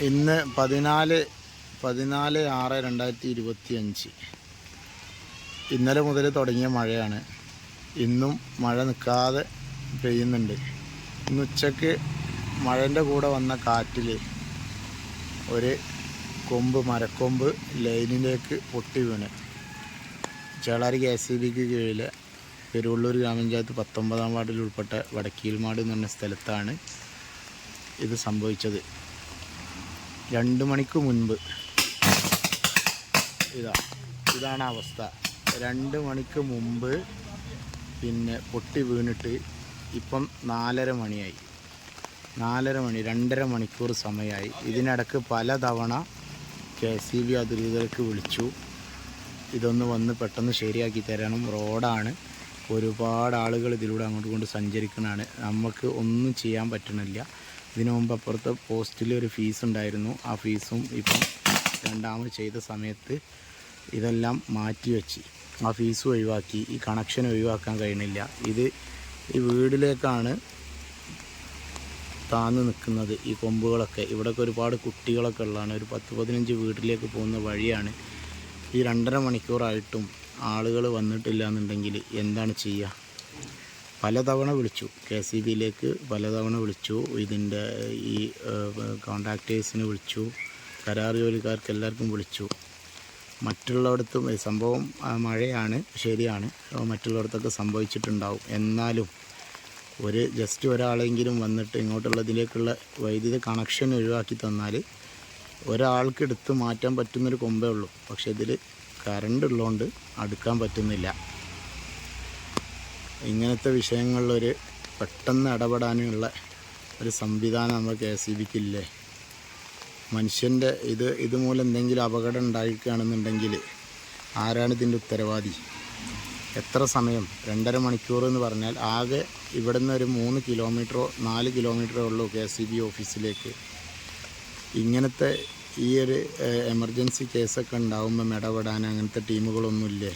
ഇന്ന് 14/6/2025 ഇന്നലെ മുതൽ തുടങ്ങിയ മഴയാണ്. ഇന്നും മഴ നിൽക്കാതെ പെയ്യുന്നുണ്ട്. ഇന്ന് ഉച്ചയ്ക്ക് മഴൻ്റെ കൂടെ വന്ന കാറ്റിൽ ഒരു മരക്കൊമ്പ് ലൈനിലേക്ക് പൊട്ടി വീണ് ചേളാരി KCBക്ക് കീഴിലെ പെരുവള്ളൂർ ഗ്രാമപഞ്ചായത്ത് 19-ാം വാർഡിൽ ഉൾപ്പെട്ട വടക്കീൽമാട് എന്ന് പറഞ്ഞ സ്ഥലത്താണ് ഇത് സംഭവിച്ചത്. 2 മണിക്ക് മുൻപ് ഇതാണ് അവസ്ഥ. 2 മണിക്ക് മുമ്പ് പിന്നെ പൊട്ടി വീണിട്ട് ഇപ്പം 4:30 മണിയായി. 2.5 മണിക്കൂർ സമയമായി. ഇതിനിടക്ക് പലതവണ KCB അധികൃതർക്ക് വിളിച്ചു. ഇതൊന്ന് വന്ന് പെട്ടെന്ന് ശരിയാക്കി തരണം. റോഡാണ്, ഒരുപാട് ആളുകൾ ഇതിലൂടെ അങ്ങോട്ട് സഞ്ചരിക്കുന്നതാണ്. നമുക്ക് ഒന്നും ചെയ്യാൻ പറ്റണില്ല. ഇതിനു മുമ്പ് അപ്പുറത്തെ പോസ്റ്റിൽ ഒരു ഫീസ് ഉണ്ടായിരുന്നു. ആ ഫീസും ഇപ്പം രണ്ടാമത് ചെയ്ത സമയത്ത് ഇതെല്ലാം മാറ്റിവെച്ച് ആ ഫീസ് ഒഴിവാക്കി. ഈ കണക്ഷൻ ഒഴിവാക്കാൻ കഴിയണില്ല. ഇത് ഈ വീടിലേക്കാണ് താന്ന് നിൽക്കുന്നത്. ഈ കൊമ്പുകളൊക്കെ ഇവിടെയൊക്കെ ഒരുപാട് കുട്ടികളൊക്കെ ഉള്ളതാണ്. ഒരു 10-15 വീട്ടിലേക്ക് പോകുന്ന വഴിയാണ്. ഈ 2.5 മണിക്കൂറായിട്ടും ആളുകൾ വന്നിട്ടില്ല എന്നുണ്ടെങ്കിൽ എന്താണ് ചെയ്യുക? പലതവണ വിളിച്ചു, KCBയിലേക്ക് പലതവണ വിളിച്ചു. ഇതിൻ്റെ ഈ കോൺട്രാക്ടേഴ്സിന് വിളിച്ചു, കരാർ ജോലിക്കാർക്ക് എല്ലാവർക്കും വിളിച്ചു. മറ്റുള്ളയിടത്തും സംഭവം മഴയാണ്, ശരിയാണ്, മറ്റുള്ളയിടത്തൊക്കെ സംഭവിച്ചിട്ടുണ്ടാവും. എന്നാലും ജസ്റ്റ് ഒരാളെങ്കിലും വന്നിട്ട് ഇങ്ങോട്ടുള്ളതിലേക്കുള്ള വൈദ്യുതി കണക്ഷൻ ഒഴിവാക്കി തന്നാൽ ഒരാൾക്ക് എടുത്ത് മാറ്റാൻ പറ്റുന്നൊരു കൊമ്പേ ഉള്ളൂ. പക്ഷെ ഇതിൽ കറണ്ട് ഉള്ളതുകൊണ്ട് അടുക്കാൻ പറ്റുന്നില്ല. ഇങ്ങനത്തെ വിഷയങ്ങളിലൊരു പെട്ടെന്ന് ഇടപെടാനുള്ള ഒരു സംവിധാനം നമ്മൾ KCBക്കില്ലേ? മനുഷ്യൻ്റെ ഇതുമൂലം എന്തെങ്കിലും അപകടം ഉണ്ടായിരിക്കുകയാണെന്നുണ്ടെങ്കിൽ ആരാണ് ഇതിൻ്റെ ഉത്തരവാദി? എത്ര സമയം? 2.5 മണിക്കൂർ എന്ന് പറഞ്ഞാൽ ആകെ ഇവിടെ നിന്ന് ഒരു 3 കിലോമീറ്ററോ 4 കിലോമീറ്ററോ ഉള്ളൂ KCB ഓഫീസിലേക്ക്. ഇങ്ങനത്തെ ഈ ഒരു എമർജൻസി കേസൊക്കെ ഉണ്ടാകുമ്പം ഇടപെടാൻ അങ്ങനത്തെ ടീമുകളൊന്നുമില്ലേ?